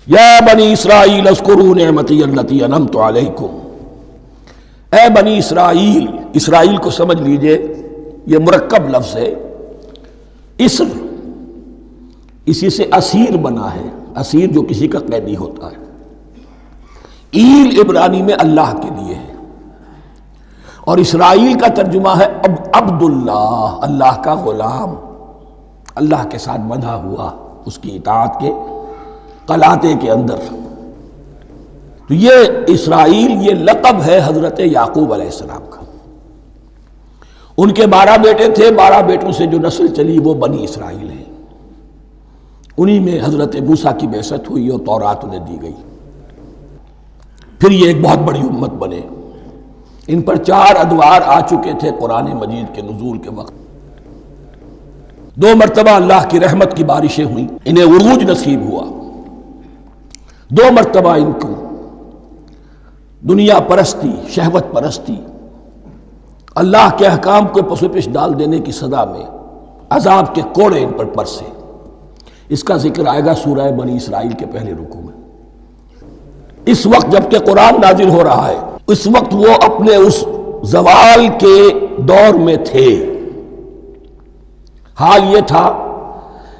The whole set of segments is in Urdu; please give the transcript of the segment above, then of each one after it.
یا بنی اسرائیل اذکروا نعمتی التی انعمت علیکم، اے بنی اسرائیل، اسرائیل کو سمجھ لیجئے یہ مرکب لفظ ہے، اسر اسی سے اسیر بنا ہے، اسیر جو کسی کا قیدی ہوتا ہے، ایل عبرانی میں اللہ کے لیے ہے، اور اسرائیل کا ترجمہ ہے عبداللہ، اللہ کا غلام، اللہ کے ساتھ بندھا ہوا اس کی اطاعت کے قلاتے کے اندر۔ تو یہ اسرائیل یہ لقب ہے حضرت یعقوب علیہ السلام کا۔ ان کے 12 بیٹے تھے، 12 بیٹوں سے جو نسل چلی وہ بنی اسرائیل ہے، انہی میں حضرت موسیٰ کی بعثت ہوئی اور تورات انہیں دی گئی، پھر یہ ایک بہت بڑی امت بنے۔ ان پر 4 ادوار آ چکے تھے قرآن مجید کے نزول کے وقت، 2 مرتبہ اللہ کی رحمت کی بارشیں ہوئیں، انہیں عروج نصیب ہوا، 2 مرتبہ ان کو دنیا پرستی، شہوت پرستی، اللہ کے احکام کو پس و پیش ڈال دینے کی سزا میں عذاب کے کوڑے ان پر برسے۔ اس کا ذکر آئے گا سورہ بنی اسرائیل کے پہلے رکوع میں۔ اس وقت جب کہ قرآن نازل ہو رہا ہے، اس وقت وہ اپنے اس زوال کے دور میں تھے۔ حال یہ تھا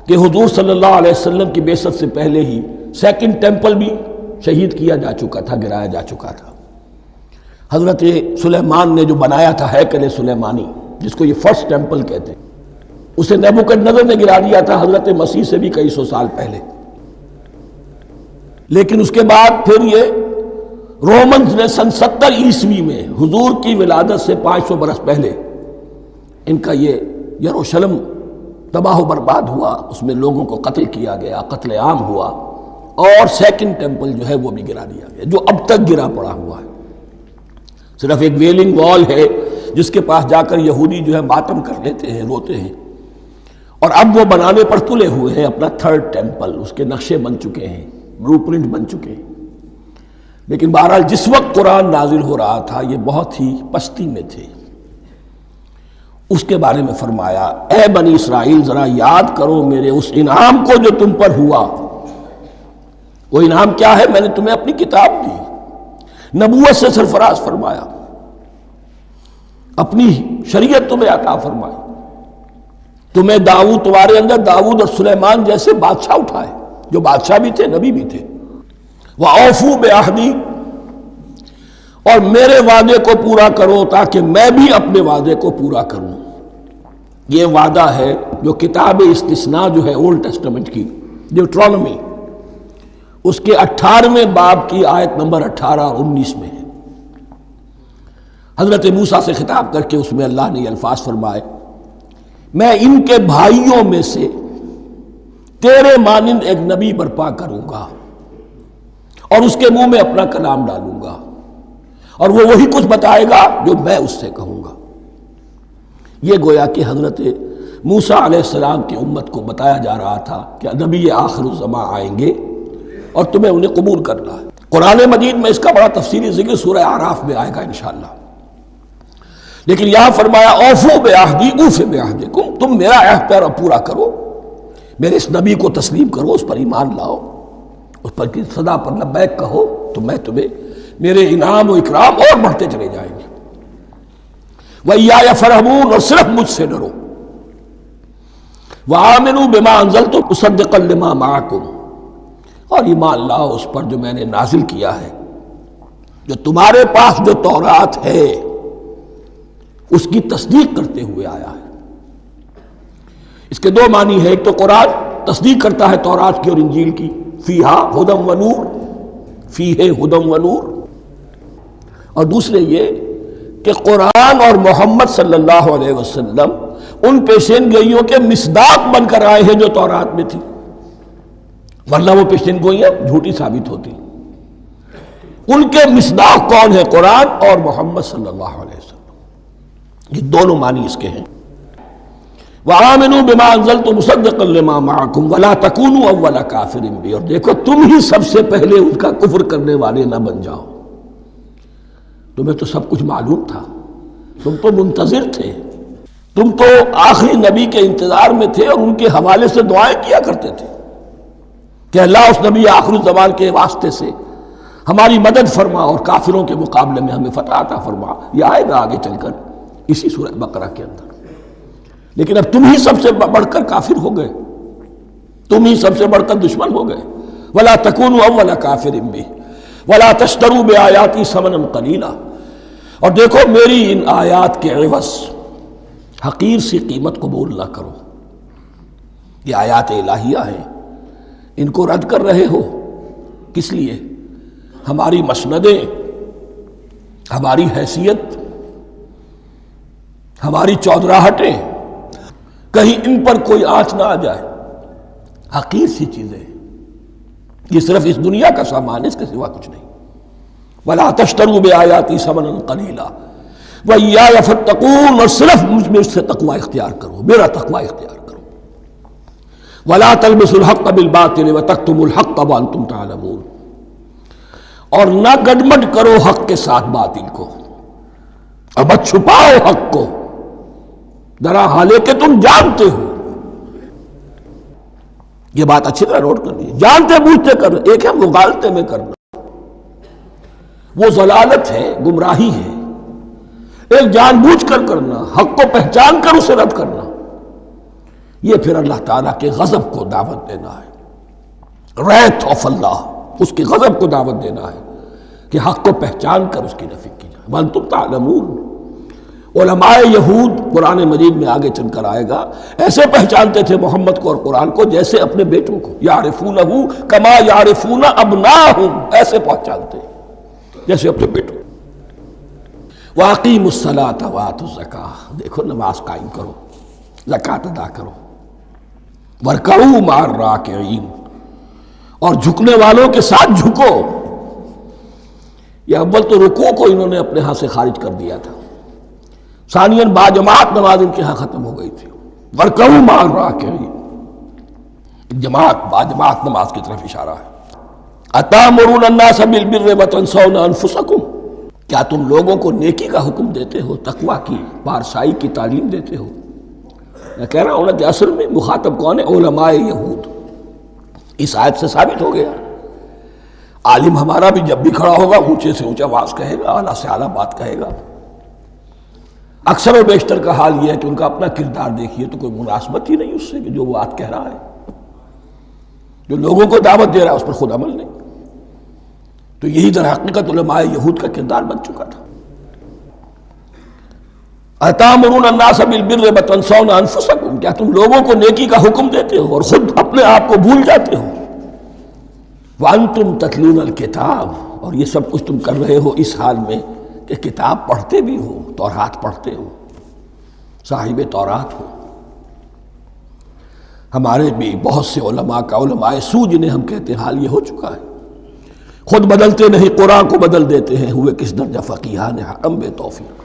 کہ حضور صلی اللہ علیہ وسلم کی بعثت سے پہلے ہی 2nd ٹیمپل بھی شہید کیا جا چکا تھا، گرایا جا چکا تھا۔ حضرت سلیمان نے جو بنایا تھا ہیکل سلیمانی، جس کو یہ 1st ٹیمپل کہتے ہیں، اسے نیبوکدنضر نے گرا دیا تھا حضرت مسیح سے بھی کئی 100 سال پہلے۔ لیکن اس کے بعد پھر یہ رومنز نے سن 70 عیسوی میں حضور کی ولادت سے 500 برس پہلے ان کا یہ یروشلم تباہ و برباد ہوا، اس میں لوگوں کو قتل کیا گیا، قتل عام ہوا، اور 2nd ٹیمپل جو ہے وہ بھی گرا دیا گیا، جو اب تک گرا پڑا ہوا ہے۔ صرف ایک ویلنگ وال ہے جس کے پاس جا کر یہودی جو ہے ماتم کر لیتے ہیں، روتے ہیں، اور اب وہ بنانے پر تلے ہوئے ہیں اپنا 3rd ٹیمپل، اس کے نقشے بن چکے ہیں، بلو پرنٹ بن چکے ہیں۔ لیکن بہرحال جس وقت قرآن نازل ہو رہا تھا یہ بہت ہی پستی میں تھے۔ اس کے بارے میں فرمایا، اے بنی اسرائیل ذرا یاد کرو میرے اس انعام کو جو تم پر ہوا۔ وہ انعام کیا ہے؟ میں نے تمہیں اپنی کتاب دی، نبوت سے سرفراز فرمایا، اپنی شریعت تمہیں عطا فرمائی، تمہیں تمہارے اندر داؤد اور سلیمان جیسے بادشاہ اٹھائے، جو بادشاہ بھی تھے، نبی بھی تھے۔ وَأَوْفُوا بِعَهْدِي، اور میرے وعدے کو پورا کرو تاکہ میں بھی اپنے وعدے کو پورا کروں۔ یہ وعدہ ہے جو کتاب استثناء جو ہے اولڈ ٹیسٹمنٹ کی، ڈیوٹرانومی، اس کے 18ویں باب کی آیت نمبر 18 اور 19 میں ہے۔ حضرت موسیٰ سے خطاب کر کے اس میں اللہ نے یہ الفاظ فرمائے، میں ان کے بھائیوں میں سے تیرے مانند ایک نبی برپا کروں گا اور اس کے منہ میں اپنا کلام ڈالوں گا، اور وہ وہی کچھ بتائے گا جو میں اس سے کہوں گا۔ یہ گویا کہ حضرت موسیٰ علیہ السلام کی امت کو بتایا جا رہا تھا کہ نبی آخر الزماں آئیں گے اور تمہیں انہیں قبول کرنا ہے۔ قرآن مجید میں اس کا بڑا تفصیلی ذکر سورہ اعراف میں آئے گا انشاءاللہ۔ لیکن یہاں فرمایا اوفوا بعہدی اوف بعہدکم، تم میرا عہد پورا کرو، میرے اس نبی کو تسلیم کرو، اس پر ایمان لاؤ، اس پر کی صدا پر لبیک کہو، تو میں تمہیں میرے انعام و اکرام اور بڑھتے چلے جائیں گے۔ وَإِيَّايَ فَارْهَبُونَ، اور صرف مجھ سے ڈرو۔ وَآمِنُوا بِمَا أَنزَلْتُ مُصَدِّقًا لِمَا مَعَكُمْ، اور ایمان لاؤ اس پر جو میں نے نازل کیا ہے، جو تمہارے پاس جو تورات ہے اس کی تصدیق کرتے ہوئے آیا ہے۔ اس کے 2 معنی ہے، ایک تو قرآن تصدیق کرتا ہے تورات کی اور انجیل کی، فیہا ھدی و نور، فیہ ھدی و نور، اور دوسرے یہ کہ قرآن اور محمد صلی اللہ علیہ وسلم ان پیشین گوئیوں کے مصداق بن کر آئے ہیں جو تورات میں تھی، ورنہ وہ پیشین گوئیاں جھوٹی ثابت ہوتی۔ ان کے مصداق کون ہے؟ قرآن اور محمد صلی اللہ علیہ وسلم۔ یہ دونوں معنی اس کے ہیں۔ وَآمِنُوا بِمَا أَنزَلْتُ مُصَدِّقًا لِمَا مَعَكُمْ وَلَا تَكُونُوا أَوَّلَ كَافِرٍ بِهِ، اور دیکھو تم ہی سب سے پہلے ان کا کفر کرنے والے نہ بن جاؤ۔ تمہیں تو سب کچھ معلوم تھا، تم تو منتظر تھے، تم تو آخری نبی کے انتظار میں تھے اور ان کے حوالے سے دعائیں کیا کرتے تھے کہ اللہ اس نبی آخر الزمان کے واسطے سے ہماری مدد فرما اور کافروں کے مقابلے میں ہمیں فتح عطا فرما. یہ آئے گا آگے چل کر اسی سورہ بقرہ کے اندر. لیکن اب تم ہی سب سے بڑھ کر کافر ہو گئے، تم ہی سب سے بڑھ کر دشمن ہو گئے. وَلَا تَكُونُوا أَوَّلَ كَافِرٍ بِهِ وَلَا تَشْتَرُوا بِآيَاتِي ثَمَنًا قَلِيلًا، اور دیکھو میری ان آیات کے عوض حقیر سی قیمت قبول نہ کرو. یہ آیات الہیہ ہیں، ان کو رد کر رہے ہو کس لیے؟ ہماری مسندیں، ہماری حیثیت، ہماری چودراہٹیں، کہیں ان پر کوئی آنچ نہ آ جائے. حقیر سی چیزیں، یہ صرف اس دنیا کا سامان ہے، اس کے سوا کچھ نہیں. وَلَا تَشْتَرُوا بِآيَاتِي ثَمَنًا قَلِيلًا وَإِيَّايَ فَاتَّقُونِ، اور صرف مجھ سے تقوی اختیار کرو، میرا تقوی اختیار کرو. وَلَا تَلْبِسُوا الْحَقَّ بِالْبَاطِلِ وَتَكْتُمُوا الْحَقَّ وَأَنْتُمْ تَعْلَمُونَ، اور نہ گڈمڈ کرو حق کے ساتھ باطل کو، اور مت چھپاؤ حق کو درا حالے کہ تم جانتے ہو. یہ بات اچھی طرح نوٹ کر لیجیے، جانتے بوجھتے کر، ایک ہے مغالطے میں کرنا، وہ ضلالت ہے، گمراہی ہے. ایک جان بوجھ کر کرنا، حق کو پہچان کر اسے رد کرنا، یہ پھر اللہ تعالیٰ کے غضب کو دعوت دینا ہے. ریت آف اللہ، اس کے غضب کو دعوت دینا ہے کہ حق کو پہچان کر اس کی نفی کی جائے. وَأَنْتُمْ تَعْلَمُونَ. علماء یہود قرآن مجید میں آگے چل کر آئے گا ایسے پہچانتے تھے محمد کو اور قرآن کو جیسے اپنے بیٹوں کو، یعرفونہ کما یعرفون ابناہم، ایسے پہچانتے جیسے اپنے بیٹوں. وَأَقِیمُوا الصَّلَاةَ وَآتُوا الزَّکَاةَ، دیکھو نماز قائم کرو، زکوٰۃ ادا کرو. وَارْکَعُوا مَعَ الرَّاکِعِینَ، اور جھکنے والوں کے ساتھ جھکو. یہ اول تو رکوع کو انہوں نے اپنے ہاں سے خارج کر دیا تھا، ثانیاً باجماعت نماز ان کے ہاں ختم ہو گئی تھی. وَارْکَعُوا مَعَ الرَّاکِعِینَ، جماعت باجماعت نماز کی طرف اشارہ ہے. أَتَأْمُرُونَ النَّاسَ بِالْبِرِّ وَتَنْسَوْنَ أَنفُسَكُمْ، کیا تم لوگوں کو نیکی کا حکم دیتے ہو، تقویٰ کی، پارسائی کی تعلیم دیتے ہو؟ میں کہہ رہا ہوں نا کہ اصل میں مخاطب کون ہے؟ علماء یہود. اس آیت سے ثابت ہو گیا عالم ہمارا بھی جب بھی کھڑا ہوگا اونچے سے اونچا آواز کہے گا، اعلیٰ سے اعلیٰ بات کہے گا. اکثر و بیشتر کا حال یہ ہے کہ ان کا اپنا کردار دیکھیے تو کوئی مناسبت ہی نہیں اس سے کہ جو وہ بات کہہ رہا ہے. جو لوگوں کو دعوت دے رہا ہے اس پر خود عمل نہیں. تو یہی در حقیقت علماء یہود کا کردار بن چکا تھا. أَتَأْمُرُونَ النَّاسَ بِالْبِرِّ وَتَنْسَوْنَ أَنفُسَكُمْ، کیا تم لوگوں کو نیکی کا حکم دیتے ہو اور خود اپنے آپ کو بھول جاتے ہو. وَأَنْتُمْ تَتْلُونَ الْكِتَابَ، اور یہ سب کچھ تم کر رہے ہو اس حال میں کہ کتاب پڑھتے بھی ہو، تورات پڑھتے ہو، صاحب تورات ہو. ہمارے بھی بہت سے علماء کا، علماء سو جنہیں ہم کہتے ہیں، حال یہ ہو چکا ہے. خود بدلتے نہیں، قرآن کو بدل دیتے ہیں. ہوئے کس درجہ فقیہان حکم بے توفیق.